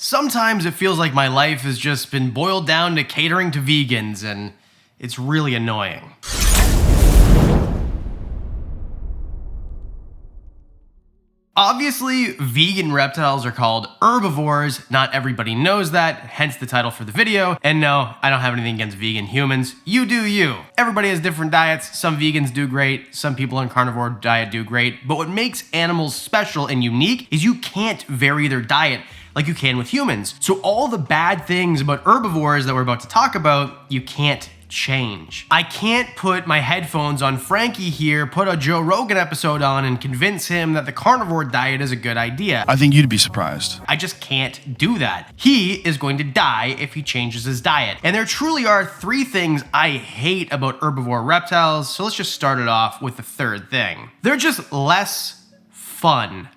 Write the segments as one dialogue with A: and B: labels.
A: Sometimes it feels like my life has just been boiled down to catering to vegans, and it's really annoying. Obviously, vegan reptiles are called herbivores. Not everybody knows that, hence the title for the video. And no, I don't have anything against vegan humans. You do you. Everybody has different diets. Some vegans do great. Some people on carnivore diet do great. But what makes animals special and unique is you can't vary their diet like you can with humans. So all the bad things about herbivores that we're about to talk about, you can't change. I can't put my headphones on Frankie here, put a Joe Rogan episode on, and convince him that the carnivore diet is a good idea.
B: I think you'd be surprised.
A: I just can't do that. He is going to die if he changes his diet. And there truly are 3 things I hate about herbivore reptiles, so let's just start it off with the third thing. They're just less fun.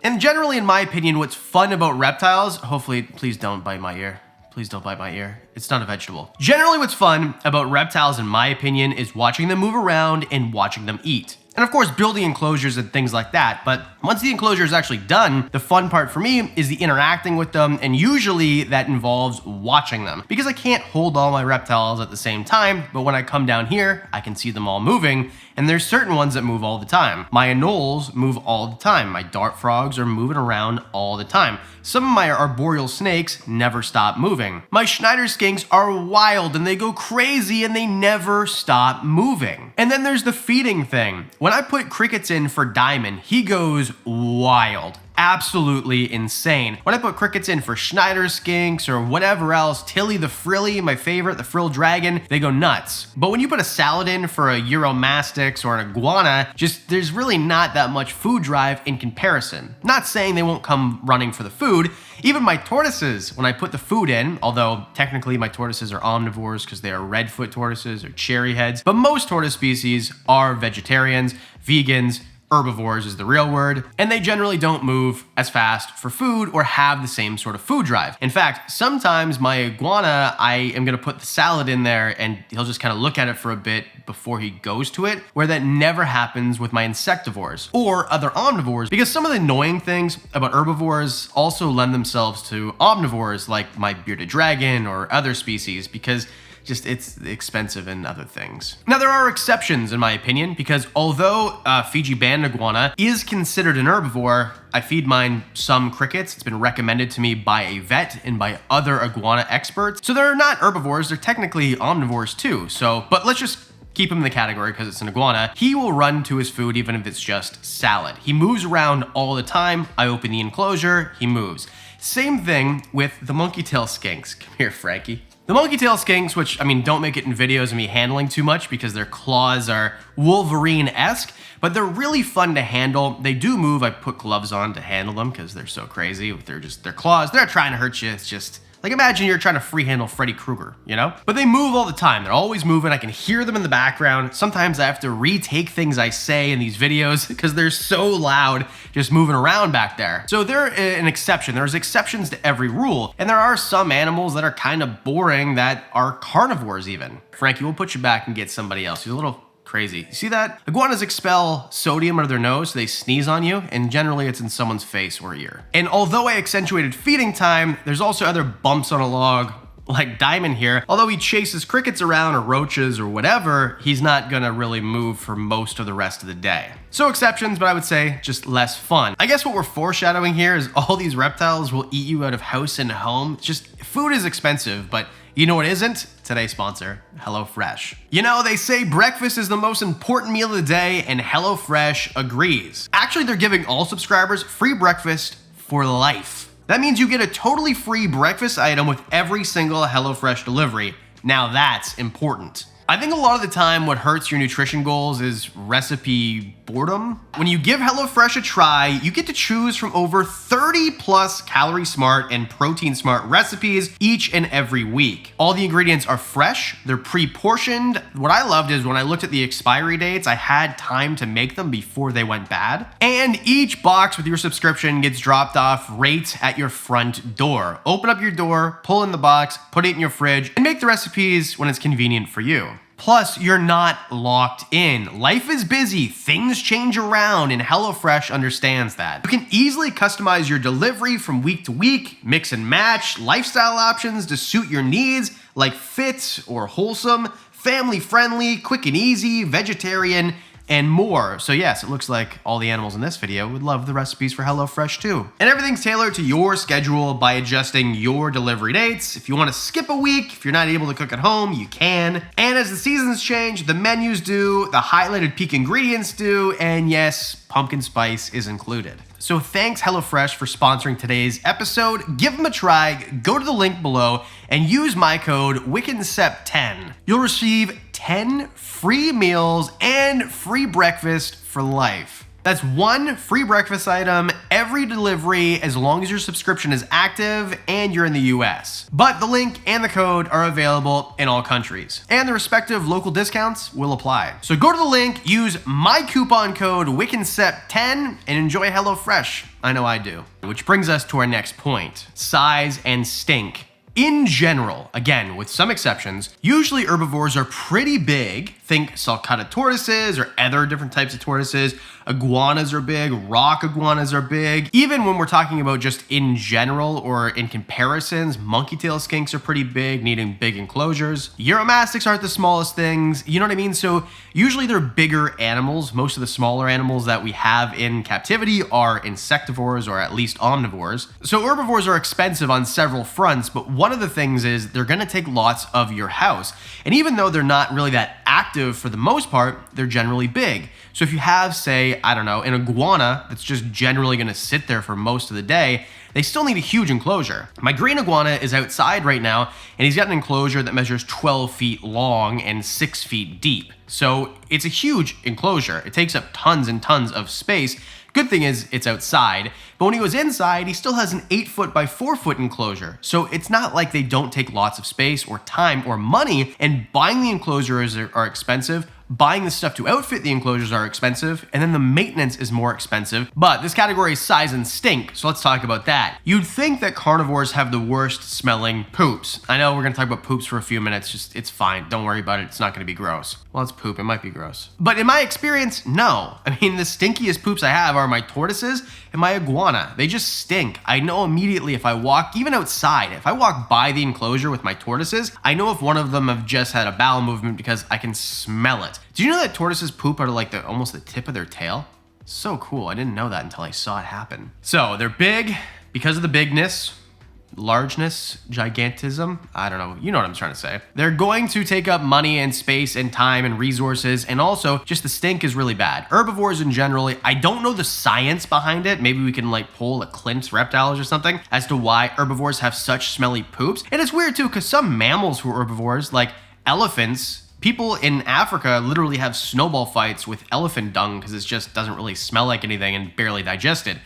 A: And generally, in my opinion, what's fun about reptiles, hopefully, please don't bite my ear. Please don't bite my ear. It's not a vegetable. Generally, what's fun about reptiles, in my opinion, is watching them move around and watching them eat. And of course, building enclosures and things like that. But once the enclosure is actually done, the fun part for me is the interacting with them, and usually that involves watching them. Because I can't hold all my reptiles at the same time, but when I come down here, I can see them all moving, and there's certain ones that move all the time. My anoles move all the time. My dart frogs are moving around all the time. Some of my arboreal snakes never stop moving. My Schneider skinks are wild and they go crazy and they never stop moving. And then there's the feeding thing. When I put crickets in for Diamond, he goes wild. Absolutely insane. When I put crickets in for Schneider skinks or whatever else, Tilly the frilly, my favorite, the frill dragon, they go nuts. But when you put a salad in for a Euromastix or an iguana, there's really not that much food drive in comparison. Not saying they won't come running for the food. Even my tortoises, when I put the food in, although technically my tortoises are omnivores because they are redfoot tortoises or cherry heads, but most tortoise species are vegetarians, vegans, herbivores is the real word, and they generally don't move as fast for food or have the same sort of food drive. In fact, sometimes my iguana, I am gonna put the salad in there and he'll just kind of look at it for a bit before he goes to it, where that never happens with my insectivores or other omnivores, because some of the annoying things about herbivores also lend themselves to omnivores like my bearded dragon or other species, because it's expensive and other things. Now, there are exceptions in my opinion, because although Fiji band iguana is considered an herbivore, I feed mine some crickets. It's been recommended to me by a vet and by other iguana experts. So they're not herbivores, they're technically omnivores too. But let's just keep him in the category because it's an iguana. He will run to his food even if it's just salad. He moves around all the time. I open the enclosure, he moves. Same thing with the monkey tail skinks. Come here, Frankie. The monkey tail skinks, which, I mean, don't make it in videos of me handling too much because their claws are Wolverine-esque, but they're really fun to handle. They do move. I put gloves on to handle them because they're so crazy with their claws. They're not trying to hurt you. It's just, like, imagine you're trying to free handle Freddy Krueger, you know? But they move all the time. They're always moving. I can hear them in the background. Sometimes I have to retake things I say in these videos because they're so loud just moving around back there. So they're an exception. There's exceptions to every rule. And there are some animals that are kind of boring that are carnivores even. Frankie, we'll put you back and get somebody else. He's a little crazy. You see that? Iguanas expel sodium out of their nose, so they sneeze on you, and generally it's in someone's face or ear. And although I accentuated feeding time, there's also other bumps on a log, like Diamond here. Although he chases crickets around or roaches or whatever, he's not gonna really move for most of the rest of the day. So exceptions, but I would say just less fun. I guess what we're foreshadowing here is all these reptiles will eat you out of house and home. It's just, food is expensive, but you know what isn't? Today's sponsor, HelloFresh. You know, they say breakfast is the most important meal of the day, and HelloFresh agrees. Actually, they're giving all subscribers free breakfast for life. That means you get a totally free breakfast item with every single HelloFresh delivery. Now that's important. I think a lot of the time what hurts your nutrition goals is recipe boredom. When you give HelloFresh a try, you get to choose from over 30 plus calorie smart and protein smart recipes each and every week. All the ingredients are fresh, they're pre-portioned. What I loved is when I looked at the expiry dates, I had time to make them before they went bad. And each box with your subscription gets dropped off right at your front door. Open up your door, pull in the box, put it in your fridge, and make the recipes when it's convenient for you. Plus, you're not locked in. Life is busy, things change around, and HelloFresh understands that. You can easily customize your delivery from week to week, mix and match lifestyle options to suit your needs, like fit or wholesome, family friendly, quick and easy, vegetarian, and more. So yes, it looks like all the animals in this video would love the recipes for HelloFresh too. And everything's tailored to your schedule by adjusting your delivery dates. If you want to skip a week, if you're not able to cook at home, you can. And as the seasons change, the menus do, the highlighted peak ingredients do, and yes, pumpkin spice is included. So thanks HelloFresh for sponsoring today's episode. Give them a try, go to the link below, and use my code WICKENSEP10. You'll receive 10 free meals and free breakfast for life. That's one free breakfast item every delivery as long as your subscription is active and you're in the US. But the link and the code are available in all countries, and the respective local discounts will apply. So go to the link, use my coupon code WICKENSEP10 and enjoy HelloFresh. I know I do. Which brings us to our next point, size and stink. In general, again, with some exceptions, usually herbivores are pretty big. Think sulcata tortoises or other different types of tortoises. Iguanas are big, rock iguanas are big. Even when we're talking about just in general or in comparisons, monkey tail skinks are pretty big, needing big enclosures. Uromastyx aren't the smallest things, you know what I mean? So usually they're bigger animals. Most of the smaller animals that we have in captivity are insectivores or at least omnivores. So herbivores are expensive on several fronts, but one of the things is they're gonna take lots of your house. And even though they're not really that active for the most part, they're generally big. So if you have, say, I don't know, an iguana that's just generally gonna sit there for most of the day, they still need a huge enclosure. My green iguana is outside right now, and he's got an enclosure that measures 12 feet long and 6 feet deep. So it's a huge enclosure. It takes up tons and tons of space. Good thing is it's outside, but when he was inside, he still has an 8-foot by 4-foot enclosure. So it's not like they don't take lots of space or time or money, and buying the enclosures are expensive. Buying the stuff to outfit the enclosures are expensive, and then the maintenance is more expensive. But this category is size and stink, so let's talk about that. You'd think that carnivores have the worst smelling poops. I know we're gonna talk about poops for a few minutes, just it's fine, don't worry about it, it's not gonna be gross. Well, it's poop, it might be gross. But in my experience, no. I mean, the stinkiest poops I have are my tortoises and my iguana. They just stink. I know immediately if I walk, even outside, if I walk by the enclosure with my tortoises, I know if one of them have just had a bowel movement because I can smell it. Do you know that tortoises poop out of like almost the tip of their tail? So cool, I didn't know that until I saw it happen. So they're big because of the bigness, largeness, gigantism, I don't know, you know what I'm trying to say. They're going to take up money and space and time and resources, and also just the stink is really bad. Herbivores in general, I don't know the science behind it. Maybe we can like pull a Clint's Reptiles or something as to why herbivores have such smelly poops. And it's weird too, because some mammals who are herbivores, like elephants, people in Africa literally have snowball fights with elephant dung because it just doesn't really smell like anything and barely digested.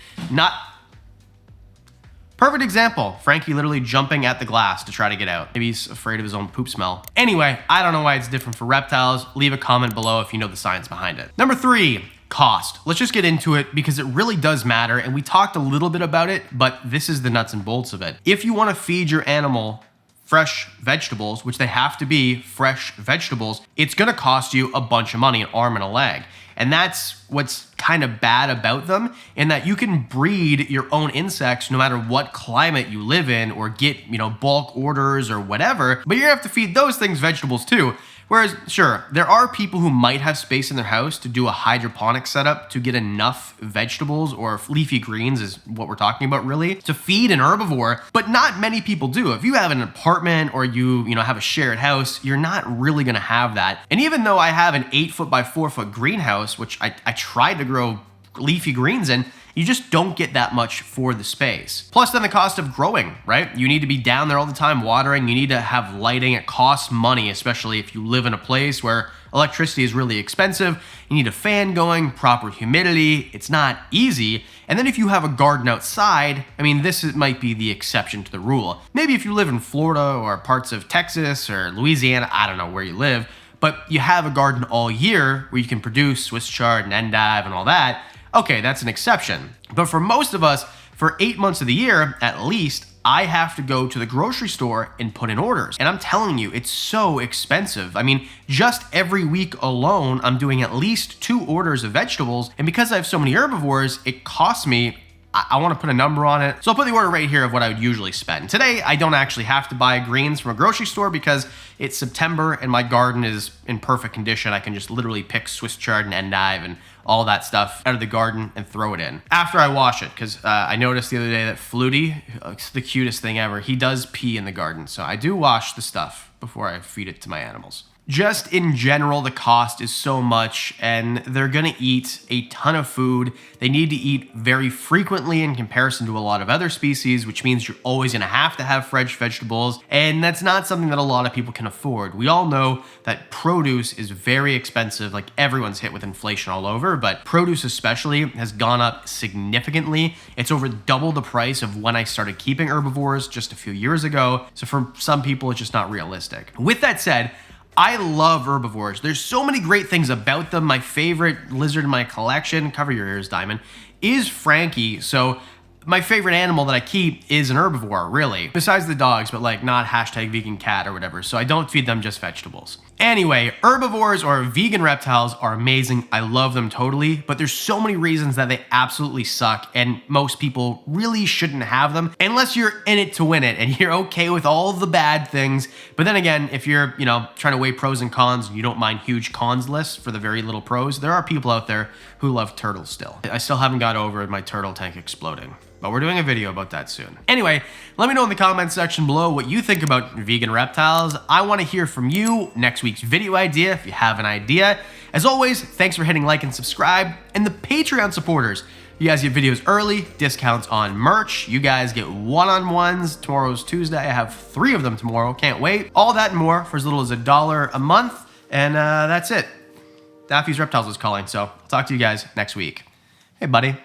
A: Perfect example, Frankie literally jumping at the glass to try to get out. Maybe he's afraid of his own poop smell. Anyway, I don't know why it's different for reptiles. Leave a comment below if you know the science behind it. Number 3, cost. Let's just get into it because it really does matter, and we talked a little bit about it, but this is the nuts and bolts of it. If you want to feed your animal fresh vegetables, which they have to be fresh vegetables, it's gonna cost you a bunch of money, an arm and a leg. And that's what's kind of bad about them, in that you can breed your own insects no matter what climate you live in or get, bulk orders or whatever, but you're gonna have to feed those things vegetables too. Whereas, sure, there are people who might have space in their house to do a hydroponic setup to get enough vegetables, or leafy greens is what we're talking about really, to feed an herbivore, but not many people do. If you have an apartment or you have a shared house, you're not really gonna have that. And even though I have an 8-foot by 4-foot greenhouse, which I tried to grow leafy greens in, you just don't get that much for the space. Plus then the cost of growing, right? You need to be down there all the time watering, you need to have lighting, it costs money, especially if you live in a place where electricity is really expensive, you need a fan going, proper humidity, it's not easy. And then if you have a garden outside, this might be the exception to the rule. Maybe if you live in Florida or parts of Texas or Louisiana, I don't know where you live, but you have a garden all year where you can produce Swiss chard and endive and all that, okay, that's an exception. But for most of us, for 8 months of the year, at least, I have to go to the grocery store and put in orders. And I'm telling you, it's so expensive. I mean, just every week alone, I'm doing at least 2 orders of vegetables. And because I have so many herbivores, it costs me, I want to put a number on it. So I'll put the order right here of what I would usually spend. Today, I don't actually have to buy greens from a grocery store because it's September and my garden is in perfect condition. I can just literally pick Swiss chard and endive and all that stuff out of the garden and throw it in after I wash it. Because I noticed the other day that Flutie, it's the cutest thing ever, he does pee in the garden. So I do wash the stuff before I feed it to my animals. Just in general, the cost is so much and they're gonna eat a ton of food. They need to eat very frequently in comparison to a lot of other species, which means you're always gonna have to have fresh vegetables. And that's not something that a lot of people can afford. We all know that produce is very expensive, like everyone's hit with inflation all over, but produce especially has gone up significantly. It's over double the price of when I started keeping herbivores just a few years ago. So for some people, it's just not realistic. With that said, I love herbivores. There's so many great things about them. My favorite lizard in my collection, cover your ears, Diamond, is Frankie. So my favorite animal that I keep is an herbivore, really. Besides the dogs, but like not #vegan cat or whatever. So I don't feed them just vegetables. Anyway, herbivores or vegan reptiles are amazing. I love them totally, but there's so many reasons that they absolutely suck and most people really shouldn't have them unless you're in it to win it and you're okay with all the bad things. But then again, if you're, trying to weigh pros and cons and you don't mind huge cons lists for the very little pros, there are people out there who love turtles still. I still haven't got over my turtle tank exploding, but we're doing a video about that soon. Anyway, let me know in the comments section below what you think about vegan reptiles. I want to hear from you. Next week's video idea, if you have an idea. As always, thanks for hitting like and subscribe. And the Patreon supporters, you guys get videos early, discounts on merch. You guys get one-on-ones. Tomorrow's Tuesday. I have 3 of them tomorrow. Can't wait. All that and more for as little as $1 a month. And that's it. Daffy's Reptiles is calling, so I'll talk to you guys next week. Hey, buddy.